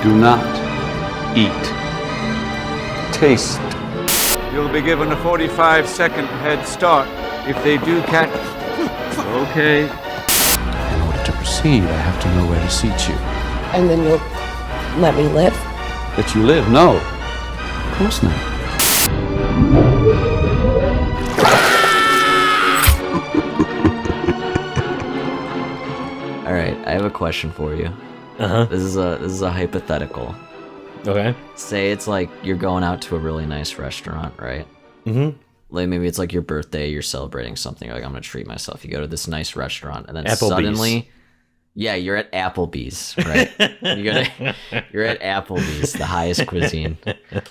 Do not eat. Taste. You'll be given a 45-second head start if they do catch. Okay. In order to proceed, I have to know where to seat you. And then you'll let me live? That you live? No. Of course not. All right, I have a question for you. This is a hypothetical. Okay. Say it's like you're going out to a really nice restaurant, right? Mm-hmm. Like maybe it's like your birthday, you're celebrating something. You're like, I'm gonna treat myself. You go to this nice restaurant, and then Applebee's. suddenly, yeah, you're at Applebee's, right? You're at Applebee's, the highest cuisine,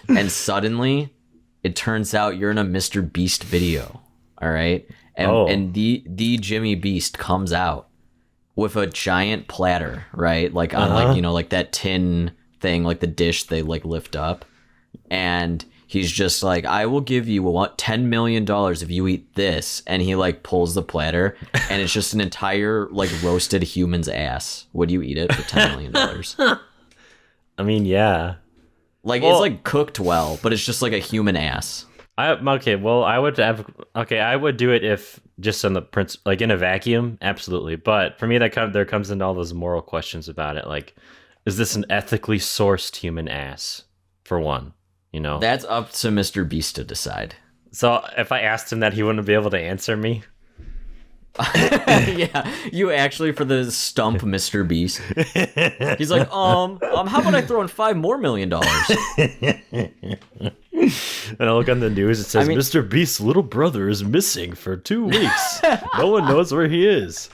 and suddenly, it turns out you're in a Mr. Beast video. All right, and the Jimmy Beast comes out with a giant platter, right? Like on like like that tin thing, like the dish they like lift up, and he's just like, I will give you $10 million if you eat this, and he like pulls the platter, and it's just an entire like roasted human's ass. Would you eat it for $10 million? I mean, yeah. Like it's like cooked well, but it's just like a human ass. I would do it if just on the prince, like in a vacuum, absolutely. But for me, there comes into all those moral questions about it. Like, is this an ethically sourced human ass? For one, you know, that's up to Mr. Beast to decide. So if I asked him that, he wouldn't be able to answer me. Yeah, you actually for the stump Mr. Beast. He's like, how about I throw in $5 million? And I look on the news, it says, Mr. Beast's little brother is missing for 2 weeks. No one knows where he is.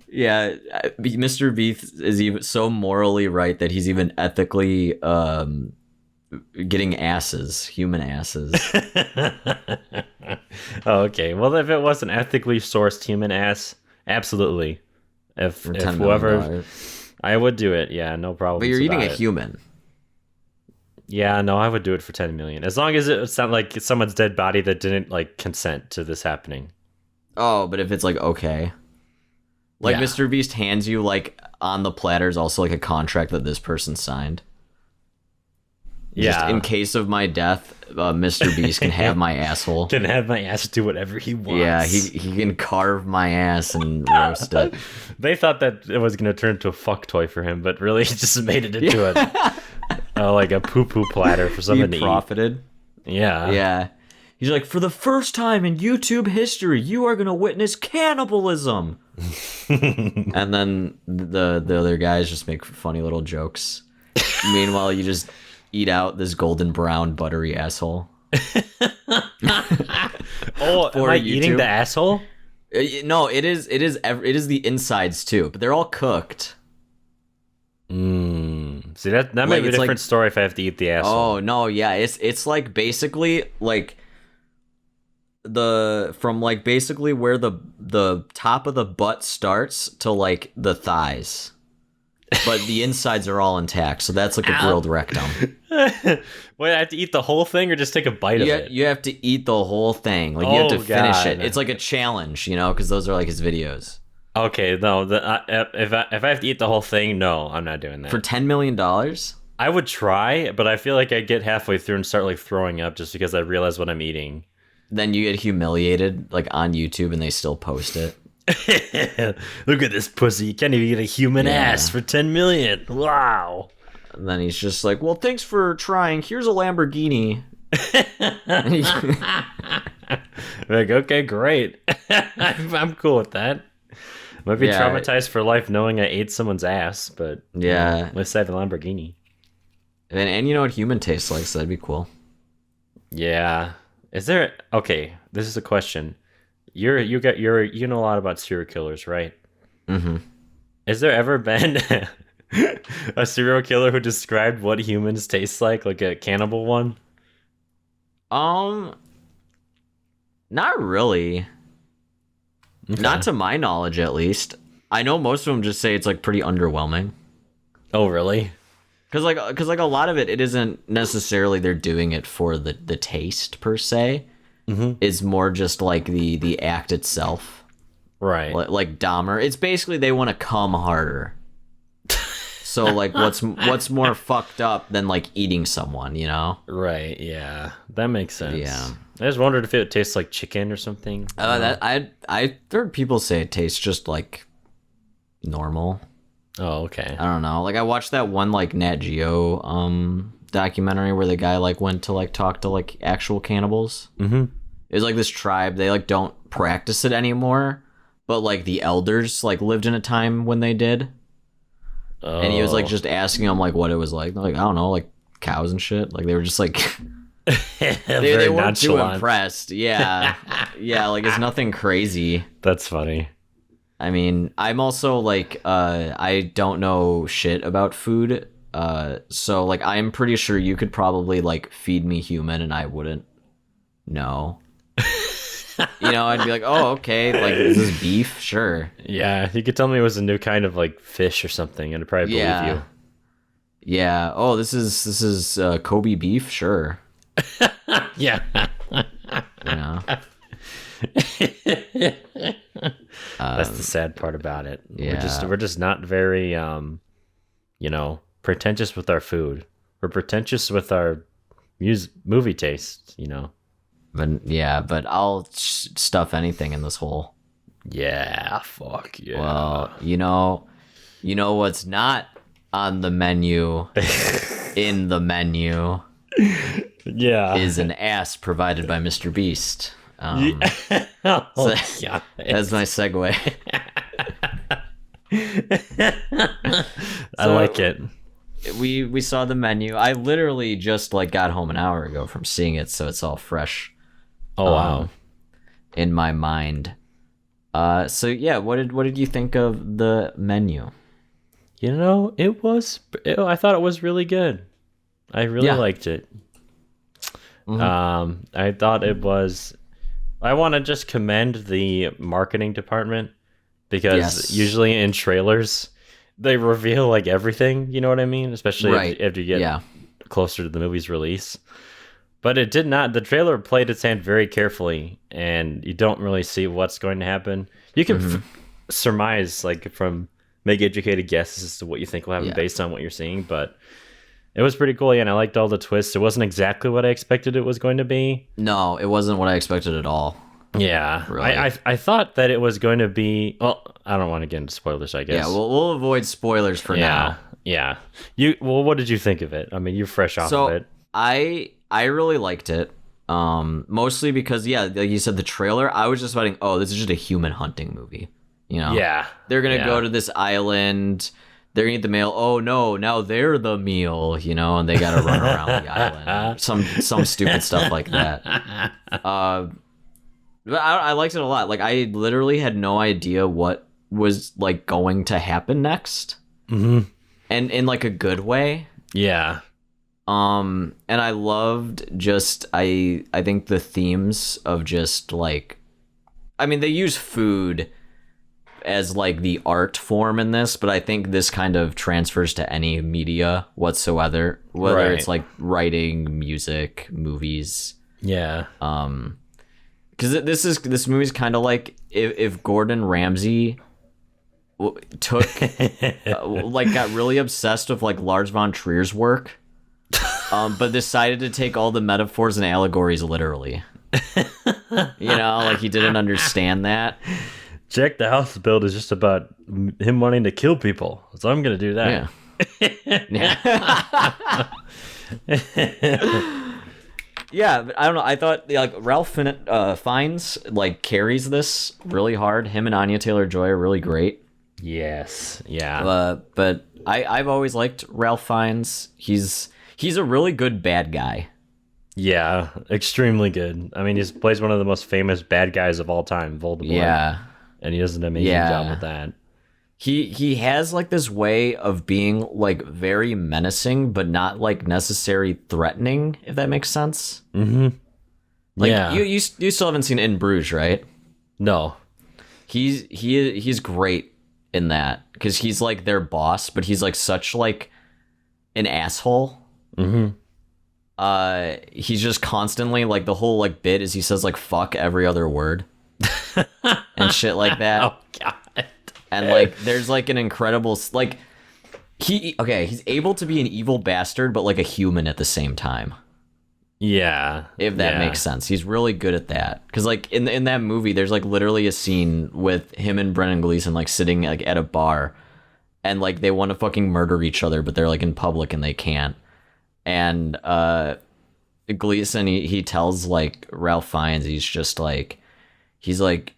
Yeah, Mr. Beast is even so morally right that he's even ethically getting asses, human asses. Okay, well, if it was an ethically sourced human ass, absolutely. If whoever, I would do it. Yeah, no problem. But you're eating a human. Yeah, no, I would do it for 10 million. As long as it's not like someone's dead body that didn't like consent to this happening. Oh, but if it's like okay. Like, yeah. Mr. Beast hands you, like, on the platters also, like, a contract that this person signed. Yeah. Just in case of my death, Mr. Beast can have my asshole. Can have my ass do whatever he wants. Yeah, he can carve my ass and roast it. They thought that it was going to turn into a fuck toy for him, but really he just made it into like a poo-poo platter for someone to eat. He profited. Yeah. Yeah. He's like, for the first time in YouTube history, you are going to witness cannibalism. And then the other guys just make funny little jokes. Meanwhile, you just eat out this golden brown buttery asshole. Oh, am I eating the asshole? No, it is the insides too, but they're all cooked. See, that might be a different story if I have to eat the asshole. Oh no, yeah, it's like basically like basically where the top of the butt starts to like the thighs, but the insides are all intact, so that's like a grilled rectum. Wait, I have to eat the whole thing or just take a bite of it? You have to eat the whole thing. Like you have to finish it. It's like a challenge, you know, because those are like his videos. Okay, no, if I have to eat the whole thing, no, I'm not doing that. For $10 million? I would try, but I feel like I get halfway through and start like throwing up just because I realize what I'm eating. Then you get humiliated like on YouTube and they still post it. Look at this pussy. You can't even eat a human ass for 10 million. Wow. And then he's just like, well, thanks for trying. Here's a Lamborghini. Like, okay, great. I'm cool with that. Might be traumatized for life knowing I ate someone's ass, but yeah, let's have a Lamborghini. And you know what human tastes like, so that'd be cool. Yeah. Is there? Okay, this is a question. You know a lot about serial killers, right? Mm-hmm. Has there ever been a serial killer who described what humans taste like a cannibal one? Not really. Okay. Not to my knowledge, at least. I know most of them just say it's like pretty underwhelming. Oh, really? Because like a lot of it isn't necessarily they're doing it for the taste per se. Mm-hmm. It's more just like the act itself. Right. Like Dahmer. It's basically they want to come harder. So like, what's more fucked up than like eating someone, you know? Right. Yeah, that makes sense. Yeah. I just wondered if it tastes like chicken or something. That I heard people say it tastes just like normal. Oh, okay. I don't know. Like I watched that one like Nat Geo documentary where the guy like went to like talk to like actual cannibals. Mm-hmm. It was like this tribe. They like don't practice it anymore, but like the elders like lived in a time when they did. Oh. And he was like just asking them like what it was like. They're like, I don't know, like cows and shit. Like they were just like they weren't too impressed. Yeah. Yeah, like it's nothing crazy. That's funny. I mean, I'm also like I don't know shit about food. So like I'm pretty sure you could probably like feed me human and I wouldn't know. You know, I'd be like, oh, okay, like is this beef? Sure. Yeah, you could tell me it was a new kind of like fish or something, and I'd probably believe you. Yeah. Oh, this is Kobe beef. Sure. Yeah. You know. That's the sad part about it. Yeah. We're just not very pretentious with our food. We're pretentious with our movie tastes, you know. But I'll stuff anything in this hole. Yeah, fuck yeah. Well, you know what's not on the menu in the menu Yeah. is an ass provided by Mr. Beast. Oh, yeah. That's my segue. I like it. We saw the menu. I literally just like got home an hour ago from seeing it, so it's all fresh. Oh wow. In my mind. So yeah, what did you think of the menu? You know, I thought it was really good. I really liked it. Mm-hmm. I thought it was. I want to just commend the marketing department because usually in trailers they reveal like everything. You know what I mean? Especially if you get closer to the movie's release. But it did not. The trailer played its hand very carefully, and you don't really see what's going to happen. You can surmise, like, make educated guesses as to what you think will happen based on what you're seeing. But it was pretty cool, and I liked all the twists. It wasn't exactly what I expected it was going to be. No, it wasn't what I expected at all. Yeah, really. I thought that it was going to be. Well, I don't want to get into spoilers, I guess. Yeah, we'll avoid spoilers for now. Yeah. What did you think of it? I mean, you're fresh off of it. I really liked it. Mostly because, like you said, the trailer, I was just thinking, oh, this is just a human hunting movie. You know? Yeah. They're going to go to this island. They're going to eat the meal. Oh, no, now they're the meal, you know, and they got to run around the island. Some stupid stuff like that. But I liked it a lot. Like, I literally had no idea what was, like, going to happen next. Mm-hmm. And in, like, a good way. Yeah. And I loved just, I think the themes of just like, I mean, they use food as like the art form in this, but I think this kind of transfers to any media whatsoever, whether it's like writing, music, movies. Yeah. Because this movie's kind of like if Gordon Ramsay took like got really obsessed with like Lars von Trier's work. But decided to take all the metaphors and allegories literally. You know, like he didn't understand that. Jack the House build is just about him wanting to kill people, so I'm gonna do that. Yeah, but I don't know. I thought like Ralph Fiennes like carries this really hard. Him and Anya Taylor-Joy are really great. Yes. Yeah. But I've always liked Ralph Fiennes. He's a really good bad guy. Yeah, extremely good. I mean, he plays one of the most famous bad guys of all time, Voldemort. Yeah. And he does an amazing job with that. He has like this way of being like very menacing, but not like necessarily threatening, if that makes sense. Mm-hmm. Like you still haven't seen In Bruges, right? No. He's great in that because he's like their boss, but he's like such like an asshole. Mm-hmm. He's just constantly like the whole like bit is he says like fuck every other word and shit like that. Oh god. And like there's like an incredible like he's able to be an evil bastard, but like a human at the same time. Yeah. If that yeah. makes sense. He's really good at that. Because like in that movie, there's like literally a scene with him and Brendan Gleeson like sitting like at a bar, and like they want to fucking murder each other, but they're like in public and they can't. And Gleeson, he tells like Ralph Fiennes, he's like,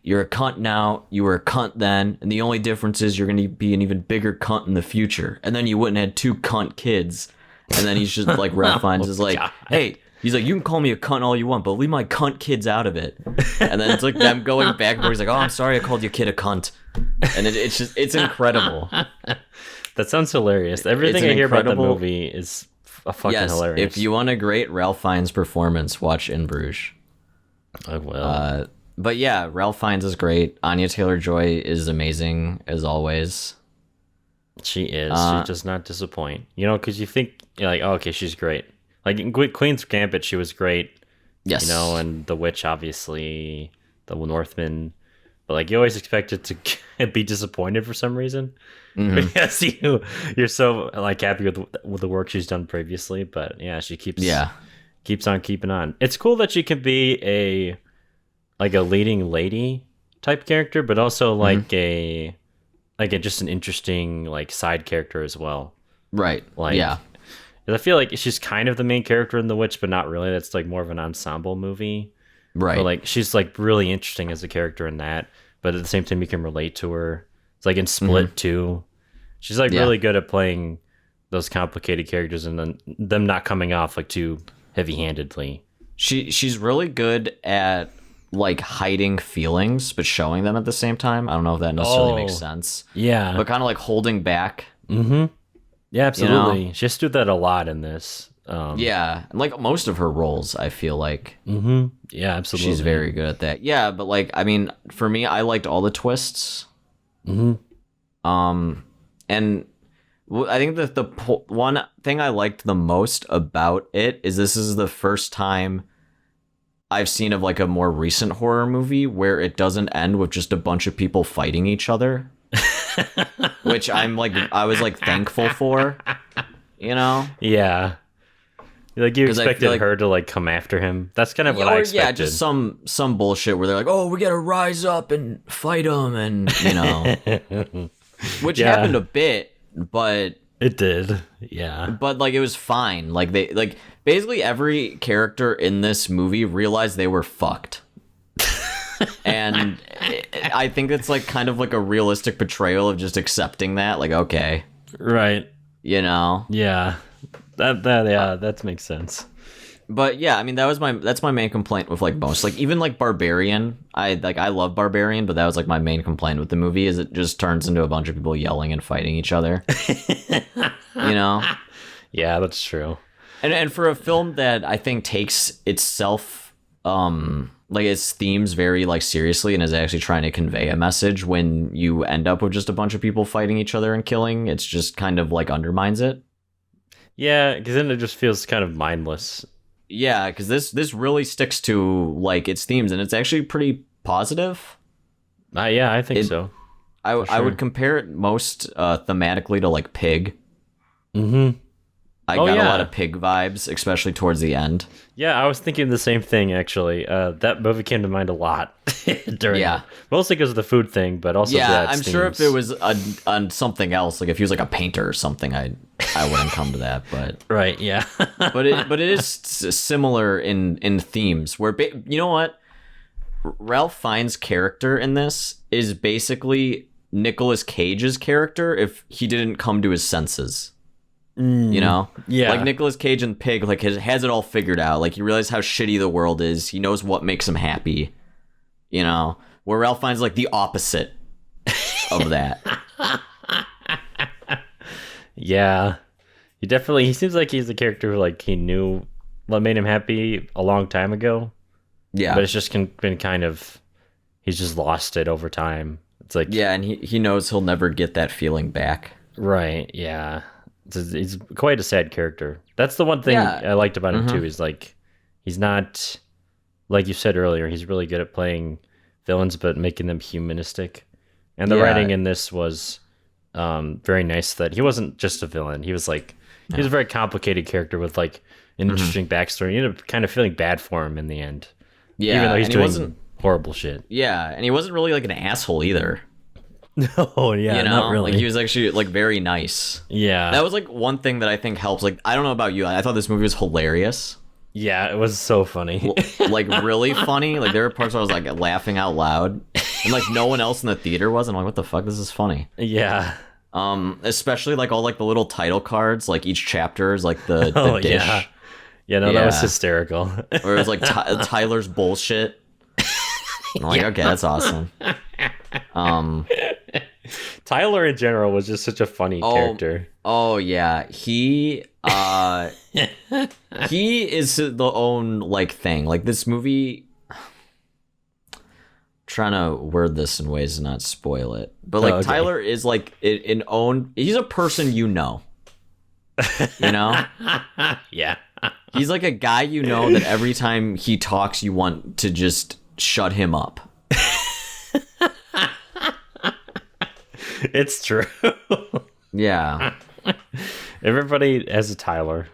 you're a cunt now, you were a cunt then, and the only difference is you're gonna be an even bigger cunt in the future. And then you wouldn't have 2 cunt kids. And then he's just like, Ralph Fiennes is like, hey, he's like, you can call me a cunt all you want, but leave my cunt kids out of it. And then it's like them going back and forth. He's like, oh, I'm sorry I called your kid a cunt. And it's incredible. That sounds hilarious. Everything I hear about the movie is fucking hilarious. If you want a great Ralph Fiennes performance, watch In Bruges. I will. But yeah, Ralph Fiennes is great. Anya Taylor-Joy is amazing as always. She is. She does not disappoint. You know, because you think, you're like, oh, okay, she's great. Like in Queen's Gambit, she was great. Yes. You know, and The Witch, obviously, The Northman. But like, you always expect it to be disappointed for some reason. Mm-hmm. Because you're so like happy with the work she's done previously. But yeah, she keeps on keeping on. It's cool that she can be a leading lady type character, but also like just an interesting like side character as well. Right. Like, yeah. I feel like she's kind of the main character in The Witch, but not really. That's like more of an ensemble movie. Right. But like she's like really interesting as a character in that, but at the same time you can relate to her. It's like in Split too. She's like really good at playing those complicated characters and then them not coming off like too heavy-handedly. She's really good at like hiding feelings but showing them at the same time. I don't know if that necessarily makes sense. Yeah. But kind of like holding back. Mm-hmm. Yeah, absolutely. You know? She has to do that a lot in this. Yeah, and like most of her roles, I feel like. Mm-hmm. Yeah, absolutely. She's very good at that. Yeah, but like, I mean, for me, I liked all the twists. Mm-hmm. And I think that the one thing I liked the most about it is this is the first time I've seen of like a more recent horror movie where it doesn't end with just a bunch of people fighting each other. Which I was like thankful for, you know? Yeah. Like you expected her to like come after him. That's kind of what I expected. Yeah, just some bullshit where they're like, "Oh, we gotta rise up and fight them," and you know, which happened a bit, but it did. Yeah, but like it was fine. Like they basically every character in this movie realized they were fucked, and I think it's like kind of like a realistic portrayal of just accepting that. Like, okay, right, you know, yeah. That makes sense. But yeah, I mean that's my main complaint with like most, like even like Barbarian. I love Barbarian, but that was like my main complaint with the movie is it just turns into a bunch of people yelling and fighting each other. You know? Yeah, that's true. And for a film that I think takes itself like its themes very like seriously and is actually trying to convey a message, when you end up with just a bunch of people fighting each other and killing, it's just kind of like undermines it. Yeah, because then it just feels kind of mindless. Yeah, because this really sticks to like its themes, and it's actually pretty positive. Yeah, I think so. I would compare it most thematically to like Pig. Mm-hmm. I got a lot of Pig vibes, especially towards the end. Yeah, I was thinking the same thing actually. That movie came to mind a lot during it. Mostly because of the food thing, but also I'm sure if it was on something else, like if he was like a painter or something, I wouldn't come to that. But right, yeah. but it is similar in themes. Where you know what, Ralph Fiennes' character in this is basically Nicolas Cage's character if he didn't come to his senses. You know? Yeah. Like Nicolas Cage in Pig, like has it all figured out. Like he realizes how shitty the world is. He knows what makes him happy. You know? Where Ralph Fiennes like the opposite of that. Yeah. He seems like he's a character who like he knew what made him happy a long time ago. Yeah. But it's just been kind of, he's just lost it over time. It's like, yeah, and he knows he'll never get that feeling back. Right, yeah. He's quite a sad character. That's the one thing I liked about him too, is like he's not, like you said earlier, he's really good at playing villains but making them humanistic. And the writing in this was very nice that he wasn't just a villain. He was like he was a very complicated character with like an interesting backstory. You end up kind of feeling bad for him in the end. Yeah, even though he's and doing horrible shit. Yeah, and he wasn't really like an asshole either. No, yeah, You know, not really. like he was actually like very nice. Yeah, That was like one thing that I think helps. Like, I don't know about you, I thought this movie was hilarious. yeah, it was so funny. Like really funny. Like there were parts where I was like laughing out loud, and like no one else in the theater was. I'm like, what the fuck? This is funny. Yeah. Especially like all like the little title cards. Like each chapter is like the dish. Yeah. Yeah, no, that was hysterical. Or it was like Tyler's bullshit. I'm like, okay, that's awesome. Tyler in general was just such a funny character. Oh yeah, he is the own like thing. Like this movie, trying to word this in ways to not spoil it, but like Tyler is like an own. He's a person you know. You know? Yeah. He's like a guy you know that every time he talks, you want to just shut him up. It's true. Yeah. Everybody has a Tyler.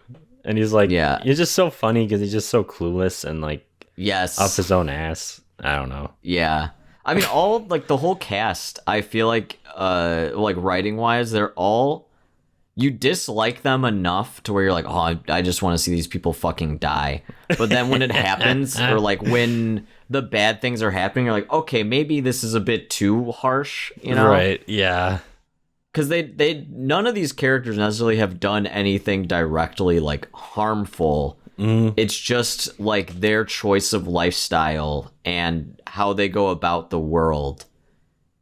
And he's like, Yeah. he's just so funny because he's just so clueless and like Yes. up his own ass. I don't know. Yeah. I mean, all like the whole cast, I feel like writing wise, they're all, you dislike them enough to where you're like, oh, I just want to see these people fucking die. But then when it happens, or like when the bad things are happening, you're like, okay, maybe this is a bit too harsh, you know? Right. Yeah. Because they none of these characters necessarily have done anything directly like harmful. It's just like their choice of lifestyle and how they go about the world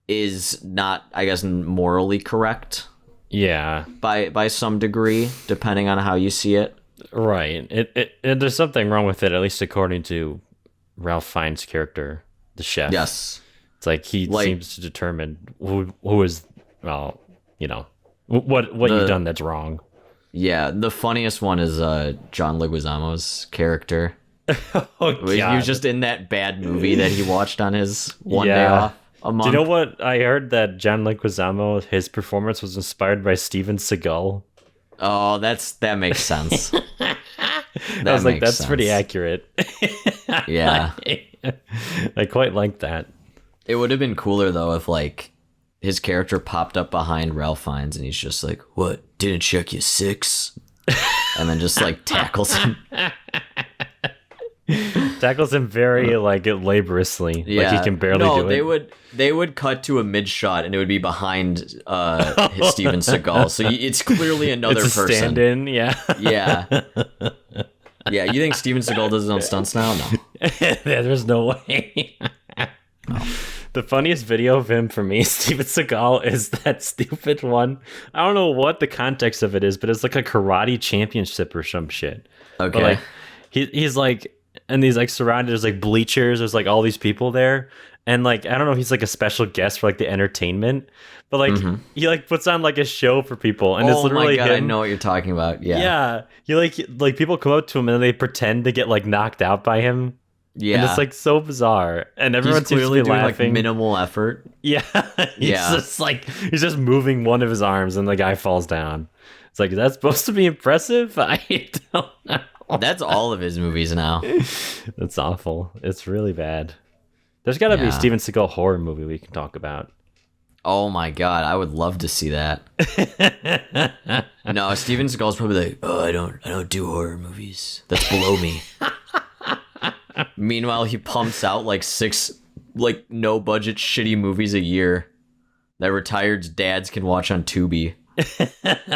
is not, I guess, morally correct. Yeah. By some degree, depending on how you see it. Right. It there's something wrong with it, at least according to Ralph Fiennes' character, the chef. Yes. It's like he seems to determine who is, well, you know, what you've done that's wrong. Yeah, the funniest one is John Leguizamo's character. Oh, God. He was just in that bad movie that he watched on his one day off a month. Do you know what? I heard that John Leguizamo, his performance was inspired by Steven Seagal. Oh, that makes sense. I was like, that's pretty accurate. Yeah. I quite like that. It would have been cooler, though, if, like, his character popped up behind Ralph Fiennes and he's just like, what, didn't check you 6? And then just, like, tackles him. Tackles him very, like, laboriously. Yeah. Like, he can barely do it. They would cut to a mid-shot and it would be behind Steven Seagal. So it's clearly another it's a person. stand-in, yeah. Yeah. Yeah, you think Steven Seagal does his own stunts now? No. There's no way. The funniest video of him for me, Steven Seagal, is that stupid one. I don't know what the context of it is, but it's like a karate championship or some shit. Okay. But like he's like, and these like surrounded, there's like bleachers, there's like all these people there. And like, I don't know if he's like a special guest for like the entertainment, but like he like puts on like a show for people, and it's literally my God, him. I know what you're talking about. Yeah. Yeah. He like people come up to him and then they pretend to get like knocked out by him. Yeah. And it's like so bizarre. And everyone He's clearly seems to be doing laughing. like minimal effort. Yeah. He's just moving one of his arms and the guy falls down. It's like, is that supposed to be impressive? I don't know. That's all of his movies now. That's awful. It's really bad. There's got to be a Steven Seagal horror movie we can talk about. Oh my God, I would love to see that. No, Steven Seagal's probably like, oh, I don't do horror movies. That's below me. Meanwhile, he pumps out like 6 like no budget shitty movies a year that retired dads can watch on Tubi.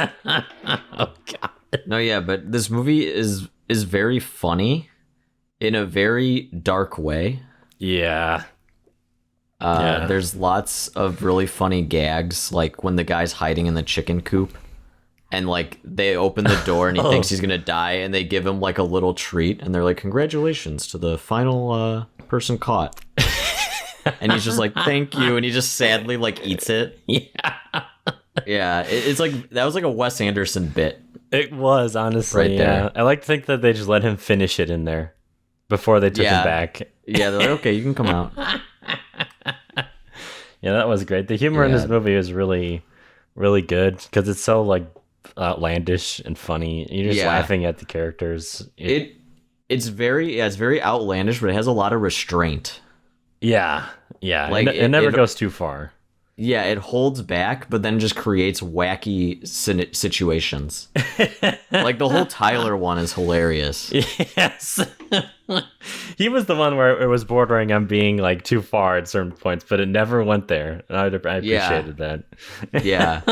Oh God. No, yeah, but this movie is very funny in a very dark way. Yeah. There's lots of really funny gags, like when the guy's hiding in the chicken coop and like they open the door and he thinks he's gonna die and they give him like a little treat and they're like, congratulations to the final person caught. And he's just like, thank you, and he just sadly like eats it. Yeah, it's like that was like a Wes Anderson bit. It was, honestly. Right there. I like to think that they just let him finish it in there before they took him back. Yeah, they're like, okay, you can come out. Yeah, that was great. The humor in this movie is really really good because it's so like outlandish and funny. You're just laughing at the characters. It's very outlandish, but it has a lot of restraint. Yeah. Like it never goes too far. Yeah, it holds back, but then just creates wacky situations. Like the whole Tyler one is hilarious. Yes. He was the one where it was bordering on being like too far at certain points, but it never went there. And I appreciated that. Yeah.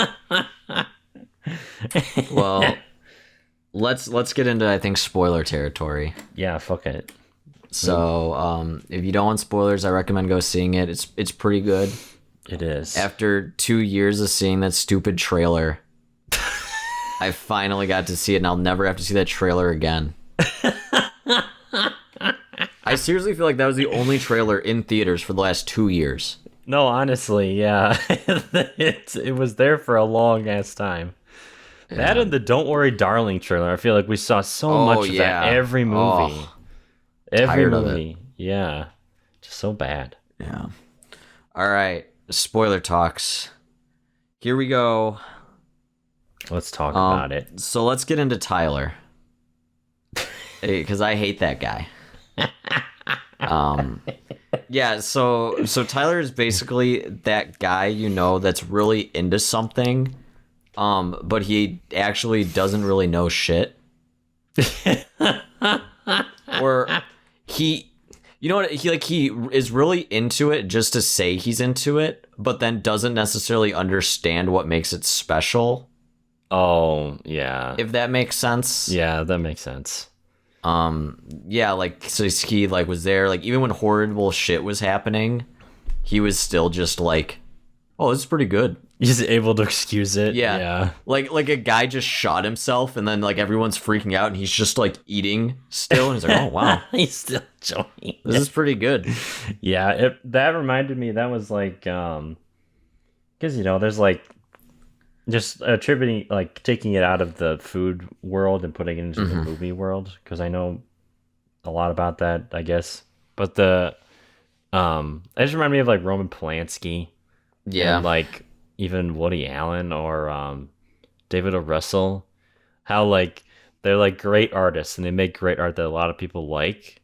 Well, let's get into, I think, spoiler territory. Yeah, fuck it. So, if you don't want spoilers, I recommend go seeing it. It's pretty good. It is. After 2 years of seeing that stupid trailer, I finally got to see it, and I'll never have to see that trailer again. I seriously feel like that was the only trailer in theaters for the last 2 years. No, honestly, yeah. It was there for a long ass time. Yeah. That and the Don't Worry Darling trailer, I feel like we saw so much of that every movie. Every movie. Yeah. Just so bad. Yeah. All right. Spoiler talks. Here we go. Let's talk about it. So let's get into Tyler. Because I hate that guy. Yeah, so Tyler is basically that guy, that's really into something, but he actually doesn't really know shit. Or he he is really into it just to say he's into it, but then doesn't necessarily understand what makes it special. Oh, yeah. If that makes sense. Yeah, that makes sense. Yeah, like, so he like was there, like, even when horrible shit was happening, he was still just like, oh, this is pretty good. He's able to excuse it. Yeah. Like a guy just shot himself, and then like everyone's freaking out, and he's just like eating still, and he's like, oh wow, he's still enjoying. This is pretty good. Yeah, that reminded me. That was like, because there's like just attributing, like taking it out of the food world and putting it into the movie world, because I know a lot about that, I guess. But it just reminded me of like Roman Polanski. Yeah. And like even Woody Allen or David O. Russell, how like they're like great artists and they make great art that a lot of people like,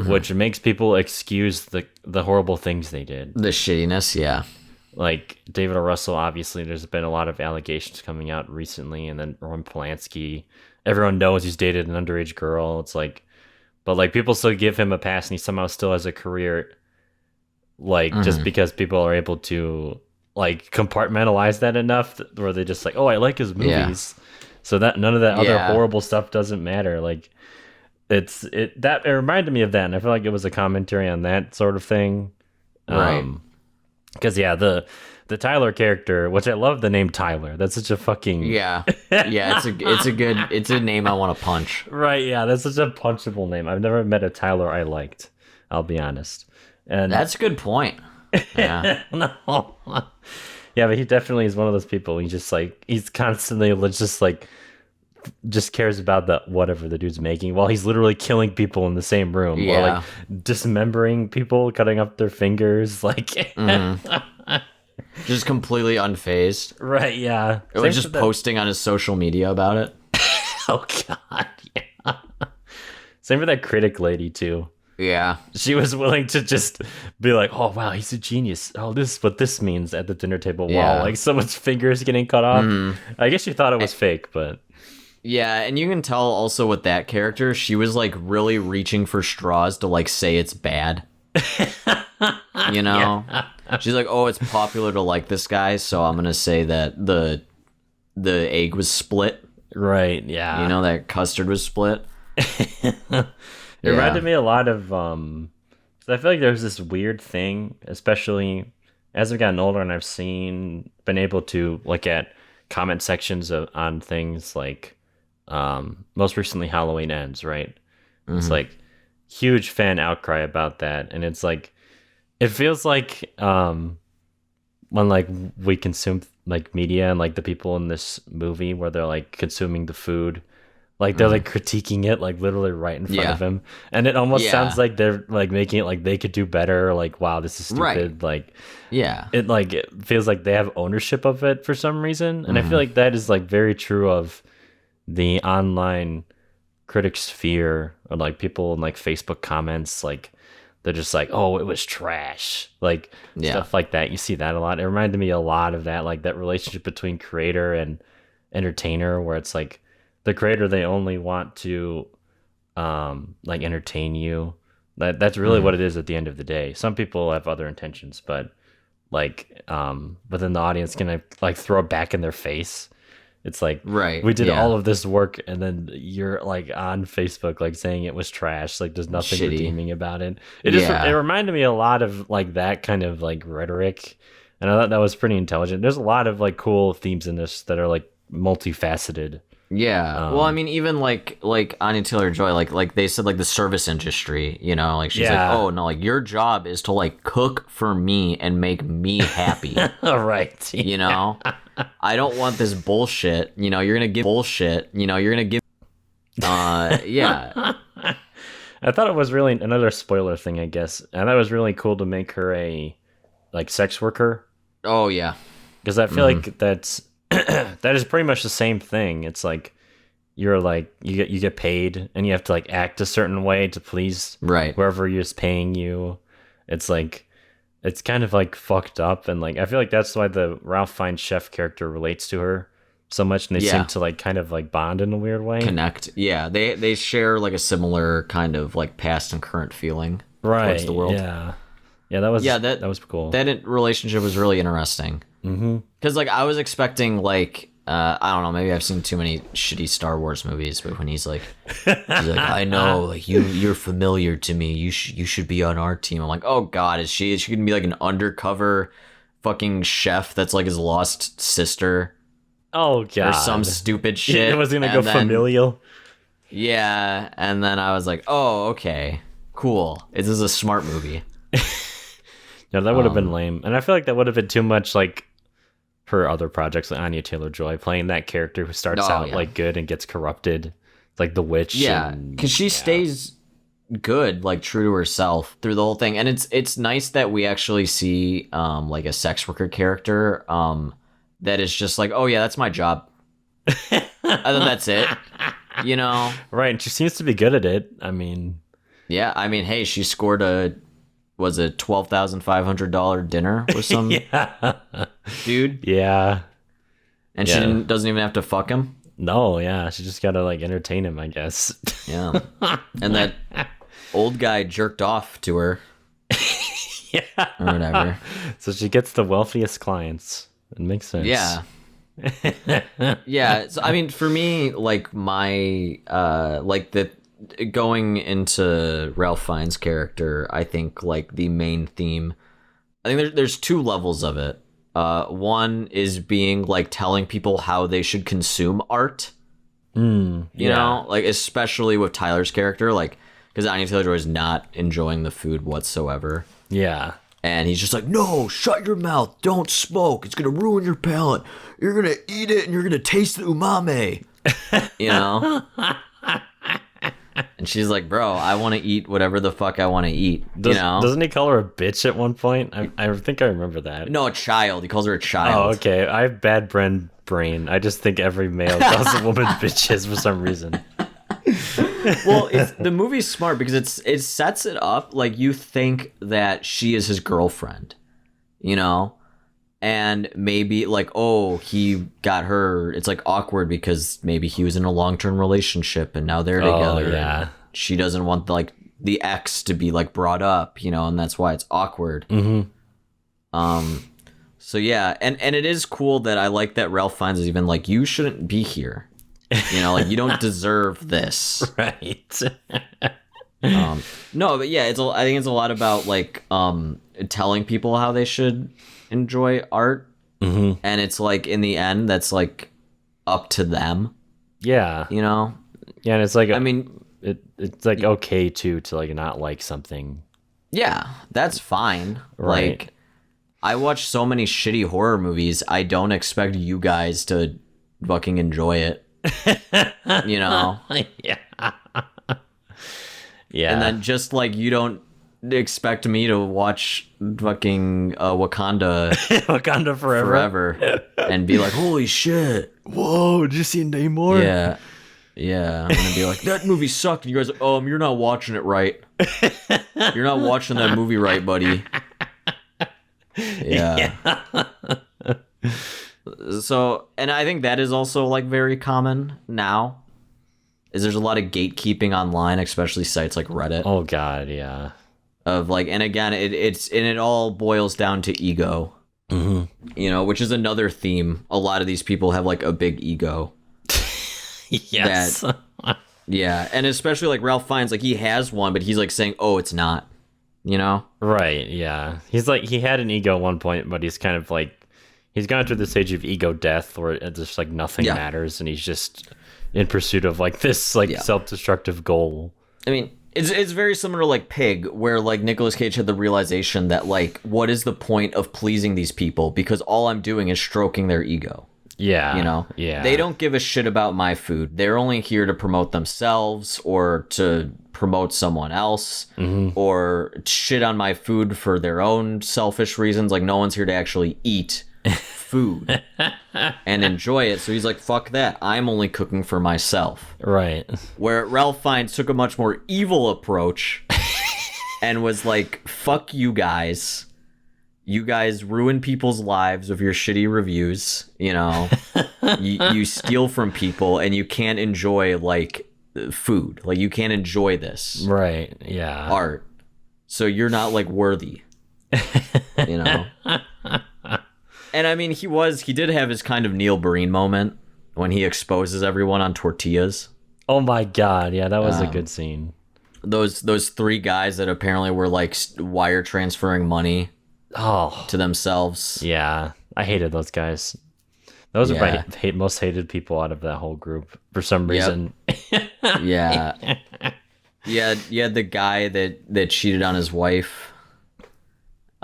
which makes people excuse the horrible things they did. The shittiness, yeah. Like David O. Russell, obviously, there's been a lot of allegations coming out recently, and then Roman Polanski, everyone knows he's dated an underage girl. It's like, but like people still give him a pass, and he somehow still has a career. Like just because people are able to like compartmentalize that enough where they just like, oh, I like his movies, so that none of that other horrible stuff doesn't matter. Like it reminded me of that, and I feel like it was a commentary on that sort of thing, right? Because the Tyler character, which I love the name Tyler. That's such a fucking it's a name I want to punch. Right? Yeah, that's such a punchable name. I've never met a Tyler I liked. I'll be honest. And that's a good point. Yeah. No. Yeah, but he definitely is one of those people. He's constantly just cares about the whatever the dude's making while he's literally killing people in the same room, or like dismembering people, cutting up their fingers, like just completely unfazed. Right? Yeah. Or just posting on his social media about it. Oh God, yeah. Same for that critic lady too. Yeah. She was willing to just be like, oh, wow, he's a genius. Oh, this is what this means at the dinner table while like someone's fingers getting cut off. I guess she thought it was fake, but... Yeah, and you can tell also with that character, she was like really reaching for straws to like say it's bad. She's like, oh, it's popular to like this guy, so I'm going to say that the egg was split. Right, yeah. That custard was split. It reminded me a lot of, so I feel like there's this weird thing, especially as I've gotten older and I've been able to look at comment sections on things like, most recently Halloween Ends, right? It's like huge fan outcry about that. And it's like, it feels like, when like we consume like media and like the people in this movie where they're like consuming the food, Like they're like critiquing it like literally right in front Yeah. of him, and it almost Yeah. sounds like they're like making it like they could do better. Like, wow, this is stupid. Right. Like, Yeah. it feels like they have ownership of it for some reason, and I feel like that is like very true of the online critic sphere, or like people in like Facebook comments. Like they're just like, oh, it was trash, like stuff like that. You see that a lot. It reminded me a lot of that, like that relationship between creator and entertainer, where it's like the creator, they only want to like entertain you. That's really what it is at the end of the day. Some people have other intentions, but like but then the audience can like throw it back in their face. It's like, Right, we did yeah. all of this work, and then you're like on Facebook like saying it was trash. Like there's nothing Shitty. redeeming about it. It reminded me a lot of like that kind of like rhetoric, and I thought that was pretty intelligent. There's a lot of like cool themes in this that are like multifaceted. Yeah. Well, I mean, even like Anya Taylor-Joy, like they said, like the service industry, you know, like she's Yeah. like, oh no, like your job is to like cook for me and make me happy. All right. You know, I don't want this bullshit. You know, you're gonna give bullshit. You know, you're gonna give. Yeah. I thought it was really another spoiler thing, I guess. I thought it was really cool to make her a like sex worker, Oh yeah. because I feel like that's that is pretty much the same thing. It's like you're like you get paid, and you have to like act a certain way to please Right. whoever is paying you. It's like it's kind of like fucked up, and like I feel like that's why the Ralph Fiennes chef character relates to her so much, and they Yeah. seem to like kind of like bond in a weird way. Connect. Yeah. They share like a similar kind of like past and current feeling towards the world. Yeah. Yeah, that was that was cool. relationship was really interesting. Because like I was expecting like I don't know, maybe I've seen too many shitty Star Wars movies, but when he's like I know, like you're familiar to me, you should be on our team. I'm like, oh god, is she gonna be like an undercover fucking chef that's like his lost sister Oh god, or some stupid shit? It was gonna And go then- familial. Yeah, and then I was like, oh okay, cool, this is a smart movie. Yeah, that would have been lame, and I feel like that would have been too much like her other projects, like Anya Taylor-Joy playing that character who starts Oh, out yeah. like good and gets corrupted, like the witch. Yeah, and- because she stays good, like true to herself through the whole thing, and it's nice that we actually see like a sex worker character that is just like, oh yeah, that's my job. And then that's it, you know. right, and she seems to be good at it. I mean, Yeah, I mean, hey, she scored a $12,500 dinner with some yeah, dude, yeah, and Yeah. she doesn't even have to fuck him. no, yeah, she just gotta like entertain him, I guess. Yeah, and that old guy jerked off to her Yeah, or whatever. so she gets the wealthiest clients. It makes sense. Yeah. Yeah, so I mean, for me, like my like the going into Ralph Fiennes' character, I think like the main theme, I think there's two levels of it. One is being like telling people how they should consume art. You know, like especially with Tyler's character, like because Anya Taylor-Joy is not enjoying the food whatsoever. yeah. And he's just like, no, shut your mouth. Don't smoke. It's going to ruin your palate. You're going to eat it and you're going to taste the umami. You know? And she's like, bro, I want to eat whatever the fuck I want to eat. You know? Doesn't he call her a bitch at one point? I think I remember that. No, a child. He calls her a Oh, child. okay. I have bad brain. I just think every male calls a woman bitches for some reason. Well, the movie's smart because it sets it up like you think that she is his girlfriend, you know? And maybe like, oh, he got her. It's like awkward because maybe he was in a long-term relationship and now they're together. yeah. And she doesn't want the ex to be like brought up, you know, and that's why it's awkward. So yeah, and it is cool that I like that Ralph Fiennes is even like, you shouldn't be here. You know, like you don't deserve this. Right. No, but yeah, I think it's a lot about like telling people how they should enjoy art, and it's like in the end, that's like up to them. Yeah. You know? Yeah, and it's like I mean, it's like okay to like not like something. yeah, that's fine. Right. Like, I watch so many shitty horror movies. I don't expect you guys to fucking enjoy it. You know? Yeah. Yeah. And then just like you don't expect me to watch fucking Wakanda Wakanda forever and be like, holy shit. Whoa, did you see Namor? Yeah. Yeah. I'm gonna be like, that movie sucked. And you guys are, you're not watching it right. You're not watching that movie right, buddy. Yeah. So, and I think that is also like very common now. Is there's a lot of gatekeeping online, especially sites like Reddit. Oh god, yeah. Of like, and again, it all boils down to ego. Mm-hmm. You know, which is another theme. A lot of these people have like a big ego. Yes. Yeah, and especially like Ralph Fiennes, like he has one, but he's like saying, "Oh, it's not," you know? Right. Yeah. He's like he had an ego at one point, but he's kind of like he's gone through the stage of ego death, where it's just like nothing matters, and he's just in pursuit of like this like self-destructive goal. I mean, it's very similar to like Pig, where like Nicolas Cage had the realization that like, what is the point of pleasing these people? Because all I'm doing is stroking their ego. Yeah. You know? Yeah. They don't give a shit about my food. They're only here to promote themselves or to promote someone else or shit on my food for their own selfish reasons. Like no one's here to actually eat food and enjoy it. So he's like, fuck that. I'm only cooking for myself. Right. Where Ralph Fiennes took a much more evil approach and was like, fuck you guys. You guys ruin people's lives with your shitty reviews. You know, you steal from people and you can't enjoy like food. Like you can't enjoy this. Right. Yeah. Art. So you're not like worthy. You know? And I mean, he did have his kind of Neil Breen moment when he exposes everyone on tortillas. Oh my god, yeah, that was a good scene. Those three guys that apparently were like wire transferring money to themselves. Yeah, I hated those guys. Those are my most hated people out of that whole group for some reason. Yeah. Yeah, the guy that cheated on his wife.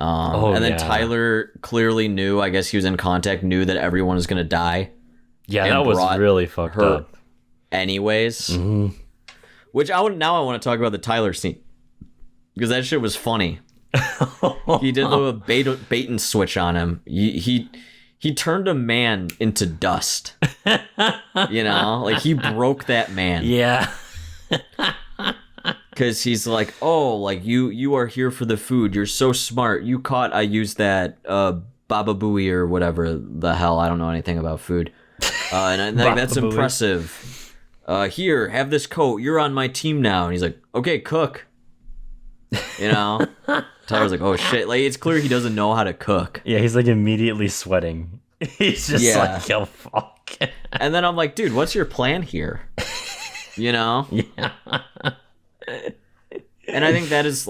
And then Tyler clearly knew, I guess he was in contact, knew that everyone was going to die. Yeah, that was really fucked up. Anyways. Mm-hmm. Which I want to talk about the Tyler scene. Because that shit was funny. He did a bait and switch on him. He turned a man into dust. You know? Like, he broke that man. Yeah. Because he's like, oh, like you are here for the food. You're so smart. You caught. I used that Baba Booey or whatever the hell. I don't know anything about food. And I think that's impressive. Here, have this coat. You're on my team now. And he's like, okay, cook. You know. Tyler's like, oh shit. Like it's clear he doesn't know how to cook. Yeah, he's like immediately sweating. He's just like, yo, fuck. And then I'm like, dude, what's your plan here? You know. Yeah. And I think that is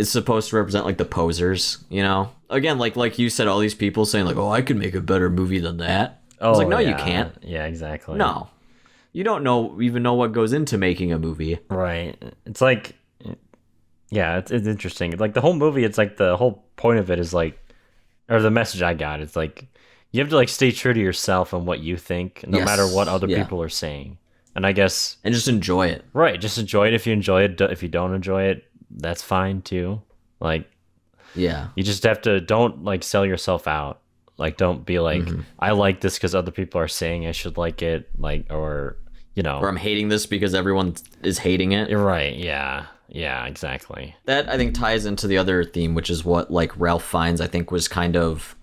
supposed to represent like the posers, you know. Again, like you said, all these people saying like, "Oh, I could make a better movie than that." I was like, "No, you can't." Yeah, exactly. No, you don't even know what goes into making a movie. Right. It's like, yeah, it's interesting. Like the whole movie, it's like the whole point of it is like, or the message I got, it's like you have to like stay true to yourself and what you think, no matter what other people are saying. And I guess... And just enjoy it. Right, just enjoy it if you enjoy it. If you don't enjoy it, that's fine too. Like... Yeah. You just have to... Don't, like, sell yourself out. Like, don't be like, I like this because other people are saying I should like it. Like, or, you know... Or I'm hating this because everyone is hating it. Right, yeah. Yeah, exactly. That, I think, ties into the other theme, which is what, like, Ralph Fiennes, I think, was kind of...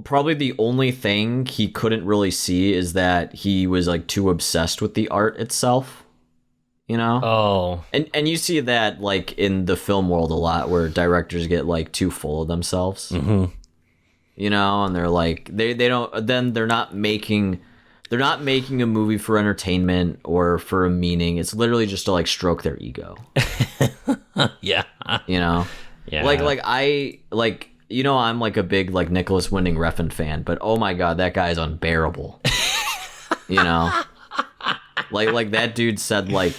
probably the only thing he couldn't really see is that he was like too obsessed with the art itself, you know? Oh. And you see that like in the film world a lot where directors get like too full of themselves, you know, and they're like, they don't, then they're not making a movie for entertainment or for a meaning. It's literally just to like stroke their ego. Yeah. You know? Yeah. You know, I'm like a big like Nicholas Winding Refn fan, but oh my god, that guy is unbearable. You know, like that dude said like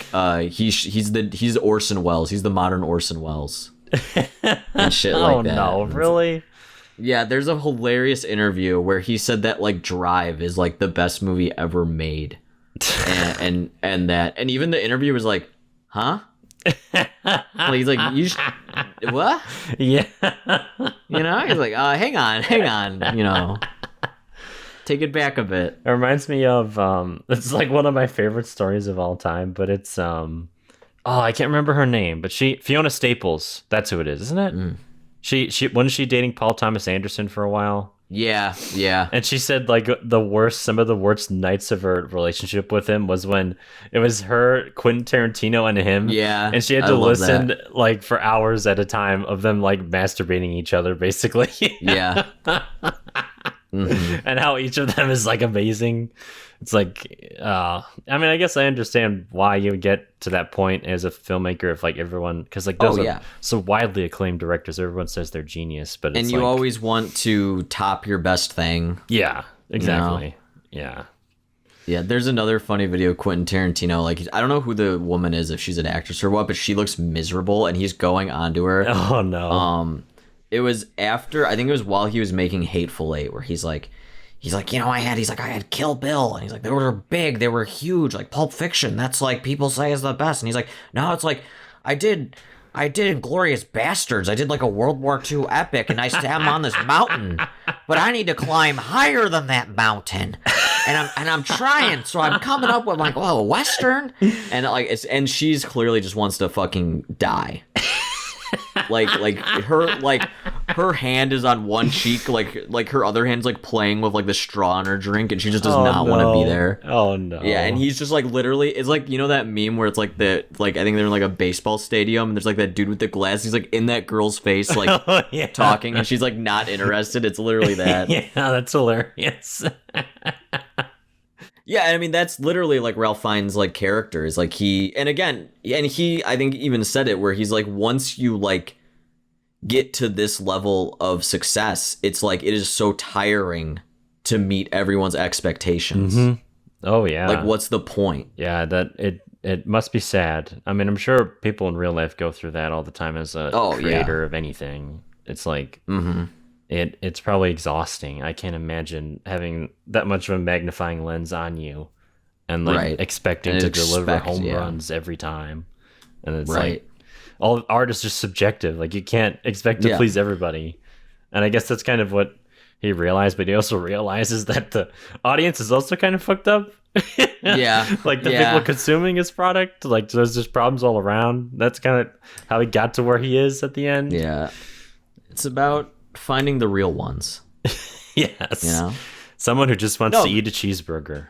he's Orson Welles, he's the modern Orson Welles and shit like that. Oh no, really? Yeah, there's a hilarious interview where he said that like Drive is like the best movie ever made, and even the interview was like, huh? Well, he's like, what? Yeah. You know, he's like, hang on, you know, take it back a bit. It reminds me of it's like one of my favorite stories of all time, but it's I can't remember her name, but Fiona Staples, that's who it is, isn't it? She wasn't she dating Paul Thomas Anderson for a while? Yeah. And she said like some of the worst nights of her relationship with him was when it was her, Quentin Tarantino, and him. Yeah, and she had to listen like for hours at a time of them like masturbating each other, basically. Yeah. And how each of them is like amazing. It's like, I mean, I guess I understand why you would get to that point as a filmmaker if like everyone, because like those are so widely acclaimed directors, everyone says they're genius, but it's you like, always want to top your best thing. Yeah, exactly. You know? Yeah. There's another funny video of Quentin Tarantino. Like, I don't know who the woman is, if she's an actress or what, but she looks miserable, and he's going onto her. Oh no. It was after, I think it was while he was making Hateful Eight, where he's like, you know, I had Kill Bill, and he's like, they were big, they were huge, like Pulp Fiction, that's like people say is the best, and he's like, no, it's like, I did Inglourious Bastards, I did like a World War II epic, and I'm on this mountain, but I need to climb higher than that mountain, and I'm trying, so I'm coming up with like, a Western, and like and she's clearly just wants to fucking die. her hand is on one cheek, like her other hand's like playing with like the straw in her drink, and she just does not want to be there. Oh no. Yeah, and he's just like literally, it's like, you know that meme where it's like I think they're in like a baseball stadium, and there's like that dude with the glass, he's like in that girl's face, like talking, and she's like not interested. It's literally that. Yeah, that's hilarious. Yeah, I mean, that's literally like Ralph Fiennes' like character is like he I think even said it where he's like, once you like get to this level of success, it's like it is so tiring to meet everyone's expectations. Mm-hmm. Oh yeah. Like, what's the point? Yeah, that it must be sad. I mean, I'm sure people in real life go through that all the time as a creator of anything. It's like it's probably exhausting. I can't imagine having that much of a magnifying lens on you and like expecting to deliver home runs every time. And it's like all art is just subjective. Like, you can't expect to please everybody. And I guess that's kind of what he realized, but he also realizes that the audience is also kind of fucked up. Like the people consuming his product, like there's just problems all around. That's kind of how he got to where he is at the end. Yeah. It's about finding the real ones. Yes. You know? Someone who just wants to eat a cheeseburger.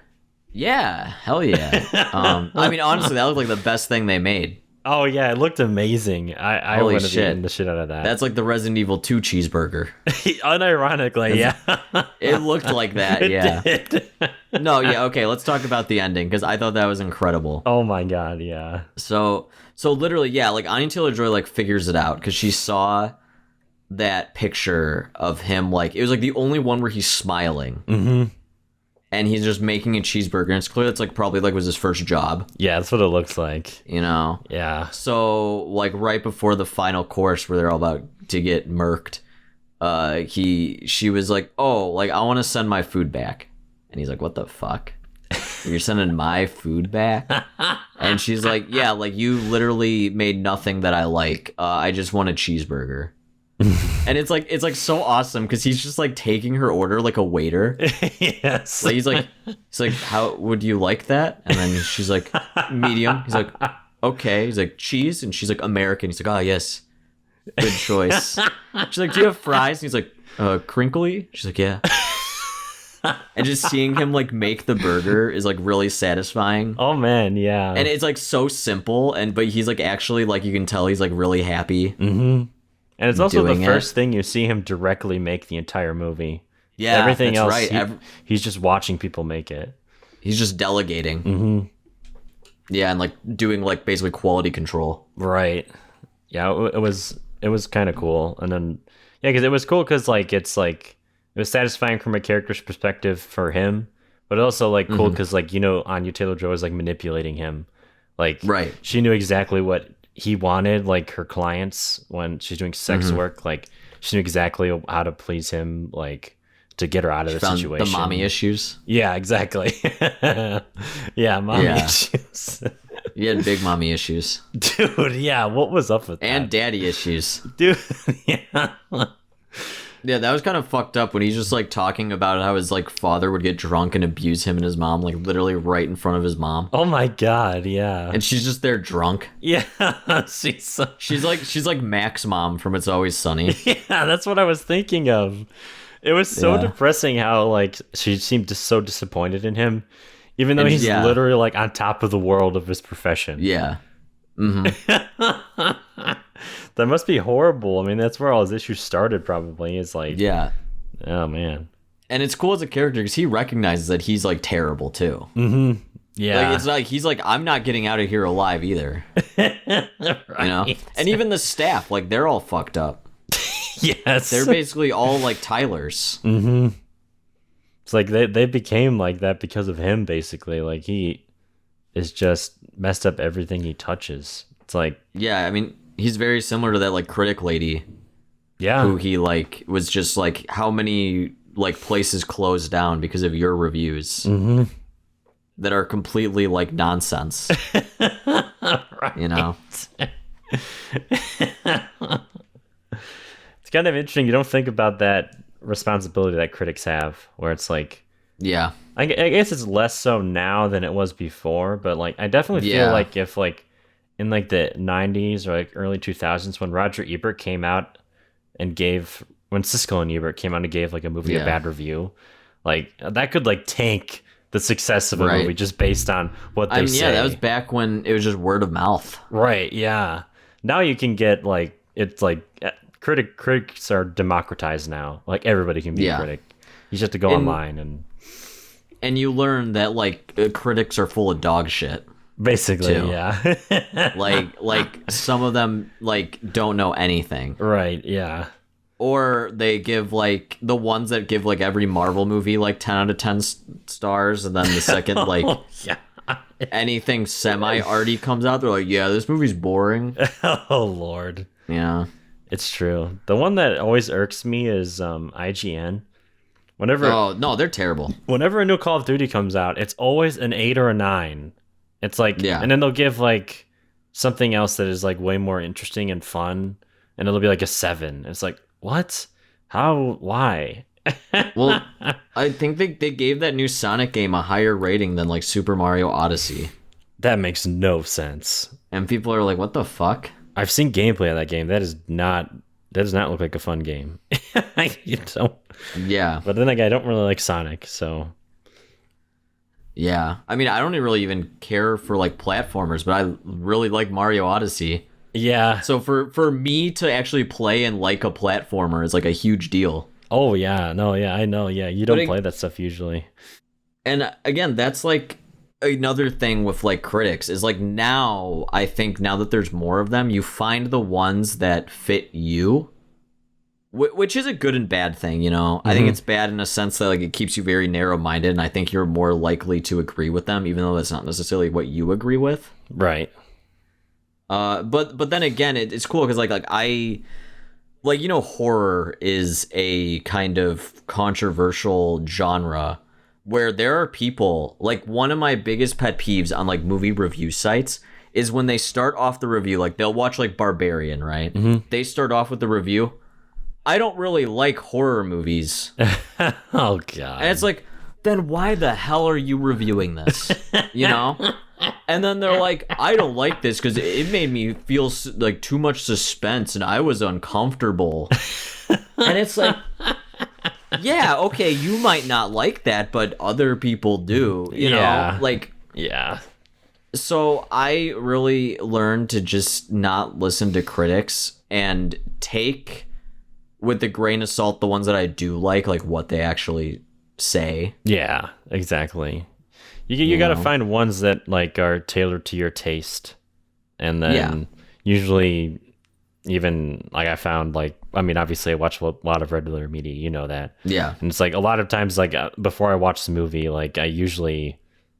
Yeah. Hell yeah. I mean, honestly, that looked like the best thing they made. Oh yeah, it looked amazing. I would have eaten the shit out of that. That's like the Resident Evil 2 cheeseburger. Unironically, yeah. It looked like that, yeah. It did. No, yeah, okay, let's talk about the ending, because I thought that was incredible. Oh my god, yeah. So literally, yeah, like Anya Taylor-Joy like figures it out, because she saw that picture of him, like, it was like the only one where he's smiling. Mm-hmm. And he's just making a cheeseburger, and it's clear that's like probably like was his first job. Yeah, that's what it looks like. You know? Yeah. So like right before the final course where they're all about to get murked, she was like, oh, like I want to send my food back. And he's like, what the fuck? You're sending my food back? And she's like, yeah, like you literally made nothing that I like. I just want a cheeseburger. And it's like so awesome because he's just like taking her order like a waiter. Yes. Like he's like, how would you like that? And then she's like, medium. He's like, okay. He's like, cheese, and she's like, American. He's like, oh yes, good choice. She's like, do you have fries? And he's like, crinkly. She's like, yeah. And just seeing him like make the burger is like really satisfying. Oh man, yeah. And it's like so simple, but he's like actually like you can tell he's like really happy. Mm-hmm. And it's also the first thing you see him directly make the entire movie. Yeah, everything else, right. He's just watching people make it. He's just delegating. Mm-hmm. Yeah, and like doing like basically quality control. Right. Yeah, it was kind of cool. And then because it was cool because like it was satisfying from a character's perspective for him, but also like cool because like Anya Taylor-Joy was like manipulating him. Like she knew exactly what he wanted, like her clients when she's doing sex work, like she knew exactly how to please him, like to get her out of the Found situation. the mommy issues. Yeah, exactly. Yeah, mommy Yeah. issues. He had big mommy issues Dude, yeah, what was up with and that? daddy issues. Dude, yeah. Yeah, that was kind of fucked up when he's just like talking about how his like father would get drunk and abuse him and his mom, like literally right in front of his mom. Oh my god, yeah. And she's just there drunk. Yeah, she's She's like Mac's mom from It's Always Sunny. yeah, that's what I was thinking of. It was so Yeah. depressing how like she seemed just so disappointed in him, even though And he's yeah. literally like on top of the world of his profession. Yeah. That must be horrible. I mean, that's where all his issues started. Probably is like, Yeah. oh man, And it's cool as a character because he recognizes that he's like terrible too. yeah, Like it's like he's like, I'm not getting out of here alive either. You know? And even the staff, like they're all fucked up. yes, They're basically all like Tyler's. It's like they became like that because of him. Basically, like he is just messed up everything he touches. It's like, Yeah, I mean, he's very similar to that like critic lady yeah, who he like was just like, how many like places closed down because of your reviews that are completely like nonsense. You know? It's kind of interesting. You don't think about that responsibility that critics have, where it's like, Yeah. I guess it's less so now than it was before, but like I definitely feel Yeah. like if like in like the 90s or like early 2000s when Roger Ebert came out and gave when Siskel and Ebert came out and gave like a movie a Yeah. bad review, like that could like tank the success of a Right. movie just based on what they I mean, say. yeah, that was back when it was just word of mouth. Right, yeah. Now you can get like it's like critics are democratized now. Like everybody can be Yeah. a critic. You just have to go online and And you learn that like critics are full of dog shit. basically, too. yeah. Like some of them like don't know anything. Right, yeah. Or they give like the ones that give like every Marvel movie like 10 out of 10 stars, and then the second like Yeah. anything semi-arty comes out, they're like, yeah, this movie's boring. Oh Lord. Yeah. It's true. The one that always irks me is IGN. Whenever Oh no, they're terrible. whenever a new Call of Duty comes out, it's always an 8 or a 9. It's like, Yeah. and then they'll give like something else that is like way more interesting and fun, and it'll be like a 7. It's like, what? How? Why? Well, I think they gave that new Sonic game a higher rating than like Super Mario Odyssey. That makes no sense. And people are like, what the fuck? I've seen gameplay of that game. That does not look like a fun game. You don't. Yeah. But then again, I don't really like Sonic, so Yeah. I mean, I don't really even care for like platformers, but I really like Mario Odyssey. yeah. So for me to actually play and like a platformer is like a huge deal. Oh yeah, no, yeah, I know. Yeah, you don't But play that stuff usually. And again, that's like another thing with like critics is like now I think now that there's more of them, you find the ones that fit you, which is a good and bad thing, you know. I think it's bad in a sense that like it keeps you very narrow-minded, and I think you're more likely to agree with them, even though that's not necessarily what you agree with. Right. But then again, it's cool because like I like, you know, horror is a kind of controversial genre where there are people like, one of my biggest pet peeves on like movie review sites is when they start off the review, like they'll watch like Barbarian, right? They start off with the review, I don't really like horror movies. Oh god. And it's like, then why the hell are you reviewing this? You know? And then they're like, I don't like this because it made me feel like too much suspense and I was uncomfortable. And it's like, yeah, okay, you might not like that, but other people do, you Yeah. know? Like, yeah. so I really learned to just not listen to critics and take with a grain of salt the ones that I do like what they actually say. Yeah, exactly. You got to know? find ones that like are tailored to your taste. And then usually even like I found like, I mean, obviously I watch a lot of regular media, you know that. Yeah. And it's like a lot of times like before I watch the movie, like I usually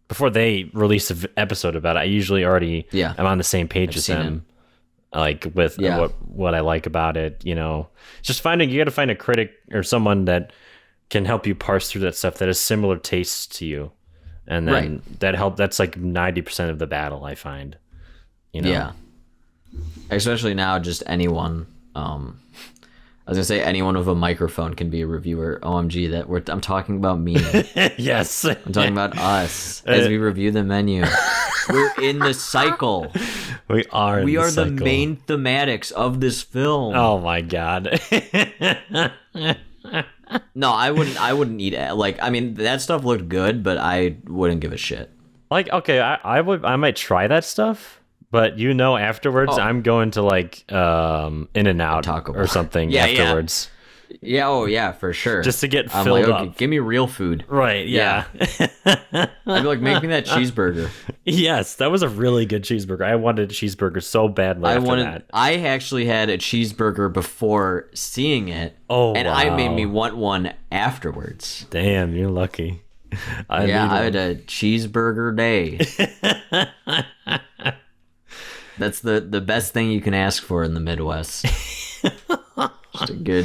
before they release an episode about it, I usually already Yeah. am on the same page I've as seen them. like with what I like about it. You know, just you got to find a critic or someone that can help you parse through that stuff that has similar tastes to you, and then that's like 90% of the battle, I find. You know? Yeah. Especially now, just anyone. I was gonna say anyone with a microphone can be a reviewer. OMG, I'm talking about me. Yes, I'm talking about us as we review the menu. We're in the cycle. We are the main thematics of this film. Oh my god. No, I wouldn't eat it. Like, I mean, that stuff looked good, but I wouldn't give a shit. Like, okay, I might try that stuff. But afterwards, I'm going to like In-N-Out or something afterwards. Yeah, oh yeah, for sure. Just to get filled up. Give me real food. Right, yeah. I'd be like, make me that cheeseburger. Yes, that was a really good cheeseburger. I wanted a cheeseburger so badly that. I actually had a cheeseburger before seeing it. Oh, and wow. I made me want one afterwards. Damn, you're lucky. I had a cheeseburger day. That's the best thing you can ask for in the Midwest. Just a good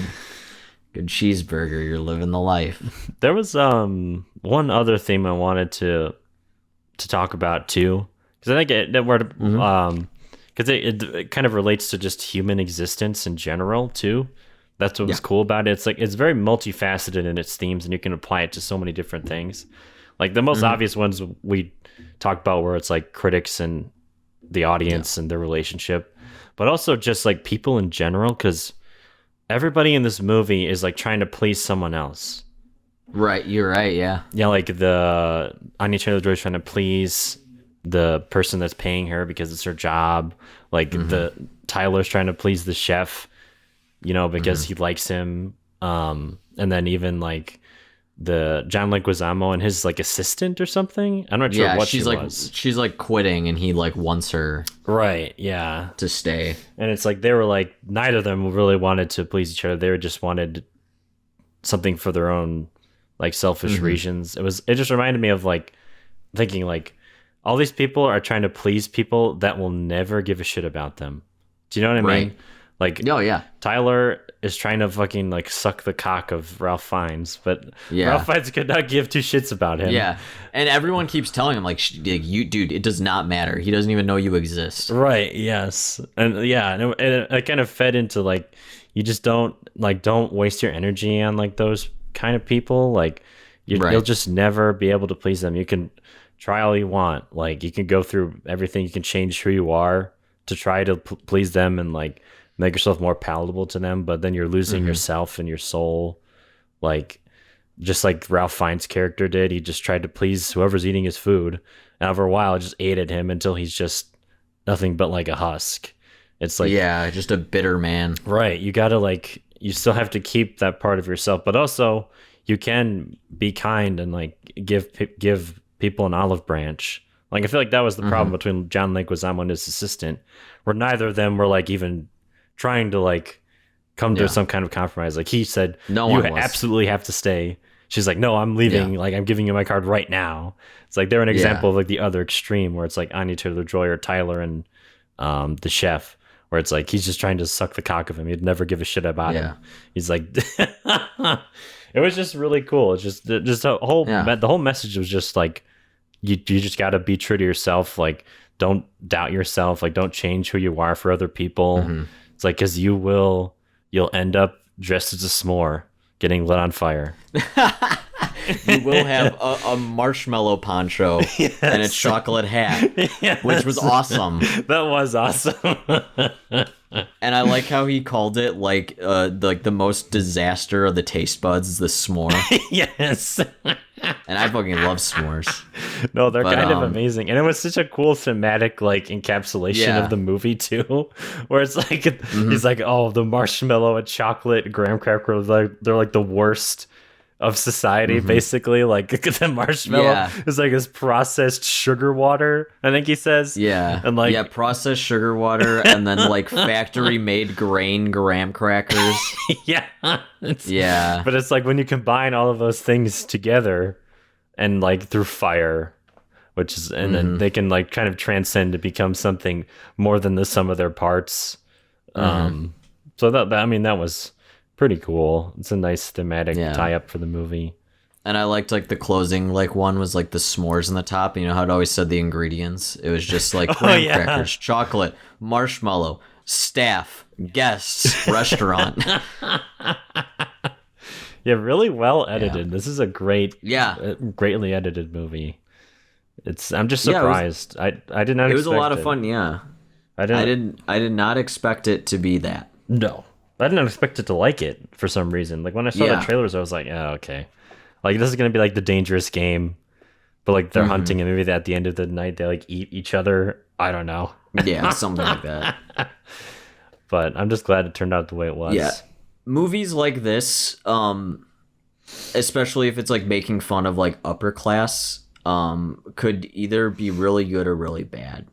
cheeseburger. You're living the life. There was one other theme I wanted to talk about too, because I think it kind of relates to just human existence in general too. That's what was cool about it. It's like it's very multifaceted in its themes, and you can apply it to so many different things. Like the most obvious ones we talked about, where it's like critics and the audience and their relationship, but also just like people in general, because everybody in this movie is like trying to please someone else. Right, you're right, yeah. Yeah, like the Anya Taylor-Joy trying to please the person that's paying her because it's her job. Like the Tyler's trying to please the chef, because he likes him. And then even like the John Leguizamo and his like assistant or something. I'm not sure what she was. She's like quitting, and he like wants her to stay. And it's like they were like neither of them really wanted to please each other. They just wanted something for their own like selfish reasons. It just reminded me of like thinking like all these people are trying to please people that will never give a shit about them. Do you know what I mean? Like, oh yeah, Tyler is trying to fucking like suck the cock of Ralph Fiennes, but yeah. Ralph Fiennes could not give two shits about him. Yeah, and everyone keeps telling him like, "You, dude, it does not matter. He doesn't even know you exist." Right. Yes. And yeah, and it kind of fed into like you just don't waste your energy on like those kind of people. Like you'll just never be able to please them. You can try all you want. Like you can go through everything. You can change who you are to try to please them and like make yourself more palatable to them, but then you're losing yourself and your soul. Like just like Ralph Fiennes' character did, he just tried to please whoever's eating his food, and over a while it just ate at him until he's just nothing but like a husk. It's like, yeah, just a bitter man. Right. You gotta like, you still have to keep that part of yourself, but also you can be kind and like give people an olive branch. Like I feel like that was the problem between John Leguizamo and his assistant, where neither of them were like even trying to like come to some kind of compromise. Like he said, no, you absolutely have to stay. She's like, no, I'm leaving. Like I'm giving you my card right now. It's like they're an example of like the other extreme, where it's like Anya Taylor-Joy or Tyler and the chef, where it's like he's just trying to suck the cock of him. He'd never give a shit about him. He's like, it was just really cool. It's just a whole the whole message was just like you just got to be true to yourself. Like don't doubt yourself. Like don't change who you are for other people. It's like, because you'll end up dressed as a s'more getting lit on fire. You will have a marshmallow poncho and a chocolate hat, which was awesome. That was awesome. And I like how he called it like the most disaster of the taste buds is the s'more. Yes. And I fucking love s'mores. No, they're kind of amazing. And it was such a cool thematic like encapsulation of the movie too, where it's like he's like, oh, the marshmallow and chocolate graham cracker, they're like the worst of society, basically. Like the marshmallow is like this processed sugar water, I think he says. And like processed sugar water and then like factory made grain graham crackers. But it's like when you combine all of those things together and like through fire, which is, and then they can like kind of transcend to become something more than the sum of their parts. So that was pretty cool. It's a nice thematic tie up for the movie. And I liked like the closing like one was like the s'mores in the top. You know how it always said the ingredients? It was just like graham crackers, chocolate, marshmallow, staff, guests, restaurant. Yeah, really well edited. This is a greatly edited movie. I'm just surprised. I did not. It was a lot of fun. Yeah, I did not expect it to be that. No, I didn't expect it to like it for some reason. Like when I saw the trailers, I was like, oh, okay. Like this is gonna be like the Dangerous Game, but like they're hunting and maybe at the end of the night they like eat each other. I don't know. Yeah, something like that. But I'm just glad it turned out the way it was. Yeah, movies like this, especially if it's like making fun of like upper class, could either be really good or really bad.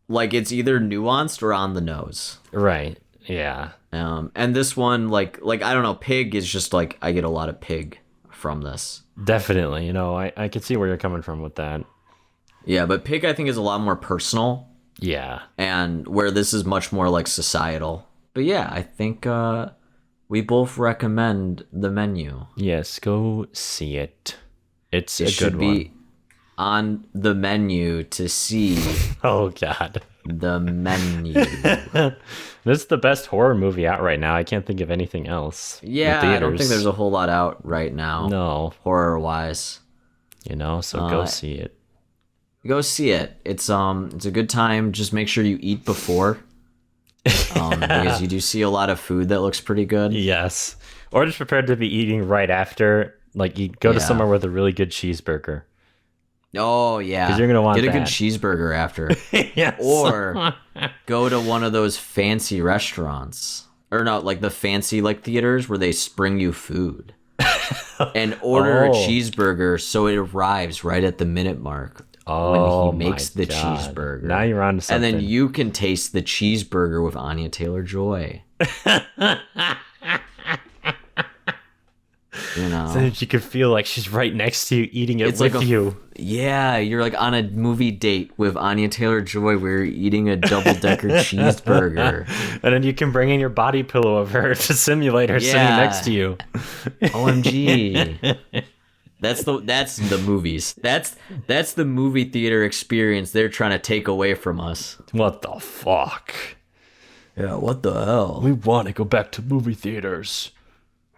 Like it's either nuanced or on the nose. Right. Yeah. And this one, like I don't know, Pig is just like I get a lot of Pig from this. Definitely, I can see where you're coming from with that. Yeah, but Pig I think is a lot more personal. Yeah. And where this is much more like societal. But yeah, I think we both recommend The Menu. Yes, go see it. It a should good be one. On the menu to see. Oh God. The Menu. This is the best horror movie out right now. I can't think of anything else. Yeah, I don't think there's a whole lot out right now. No. Horror wise. So go see it. Go see it. It's a good time. Just make sure you eat before. Because you do see a lot of food that looks pretty good. Yes. Or just prepared to be eating right after. Like you go to somewhere with a really good cheeseburger. Oh yeah, because you're gonna want get a good cheeseburger after. Yes. Or go to one of those fancy restaurants, or not like the fancy like theaters where they bring you food, and order a cheeseburger so it arrives right at the minute mark when he makes the cheeseburger. Now you're on to something. And then you can taste the cheeseburger with Anya Taylor-Joy. So that you could feel like she's right next to you eating it with you. Yeah, you're like on a movie date with Anya Taylor-Joy where you're eating a double-decker cheeseburger. And then you can bring in your body pillow of her to simulate her sitting next to you. OMG. That's the movies. That's the movie theater experience they're trying to take away from us. What the fuck? Yeah, what the hell? We want to go back to movie theaters.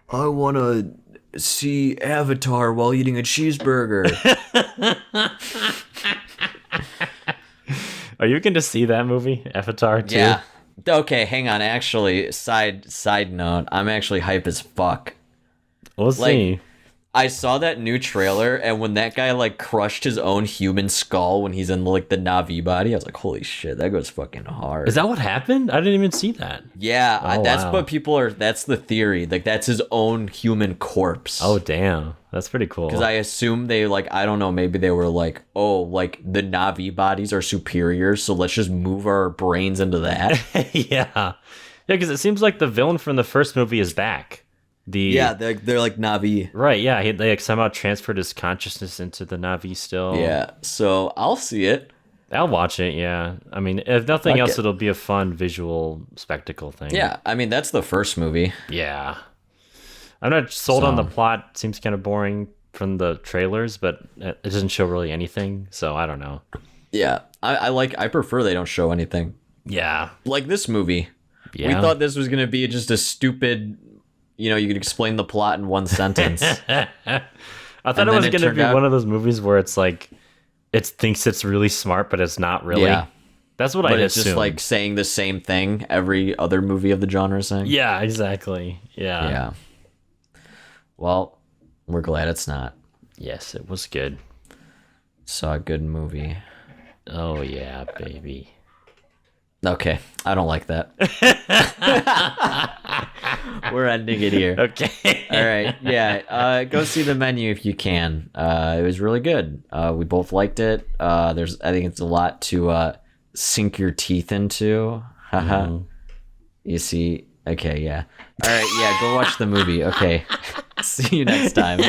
I want to see Avatar while eating a cheeseburger. Are you going to see that movie, Avatar 2? Yeah. Okay, hang on. Actually, side note, I'm actually hype as fuck. We'll see. I saw that new trailer, and when that guy like crushed his own human skull when he's in like the Na'vi body, I was like, "Holy shit, that goes fucking hard." Is that what happened? I didn't even see that. Yeah, that's what people are. That's the theory. Like that's his own human corpse. Oh damn, that's pretty cool. Because I assume they like I don't know. Maybe they were like, oh, like the Na'vi bodies are superior, so let's just move our brains into that. Yeah, because it seems like the villain from the first movie is back. They're like Na'vi. Right, yeah. They like somehow transferred his consciousness into the Na'vi still. Yeah, so I'll see it. I'll watch it, yeah. I mean, if nothing else, it'll be a fun visual spectacle thing. Yeah, I mean, that's the first movie. Yeah. I'm not sold on the plot. It seems kind of boring from the trailers, but it doesn't show really anything, so I don't know. Yeah, I prefer they don't show anything. Yeah. Like this movie. Yeah. We thought this was going to be just a stupid... you could explain the plot in one sentence. I thought it was going to be one of those movies where it's like, it thinks it's really smart, but it's not really. Yeah. That's what I assumed. But it's just like saying the same thing every other movie of the genre is saying. Yeah, exactly. Yeah. Yeah. Well, we're glad it's not. Yes, it was good. Saw a good movie. Oh, yeah, baby. Okay, I don't like that. We're ending it here. Okay. All right. Yeah. Go see The Menu if you can. It was really good. We both liked it. I think it's a lot to sink your teeth into. Haha. You see. Okay. Yeah. All right. Yeah. Go watch the movie. Okay. See you next time.